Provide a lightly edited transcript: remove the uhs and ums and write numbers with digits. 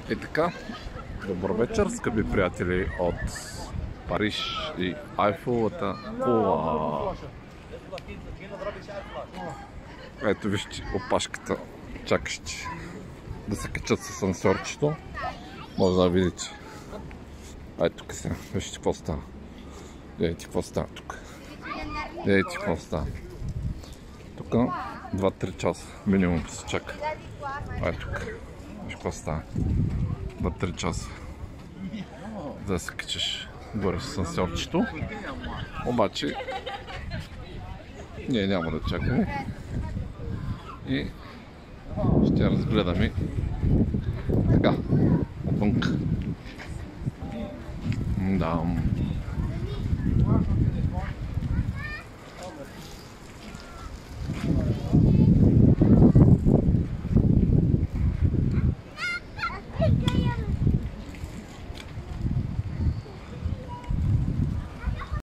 И така, добър вечер, скъпи приятели от Париж и Айфеловата кула. Ето вижте опашката, чакащи да се качат с асансьорчето. Може да видите. Ай тук сега, вижте какво става. Гледайте какво става тук. Гледайте какво става. Тук 2-3 часа минимум се чака. Ай тук. Виж какво става. 2-3 часа. Да се качиш горе с асансьорчето. Обаче ние няма да чакаме. И ще разгледаме така, отвънка. Да.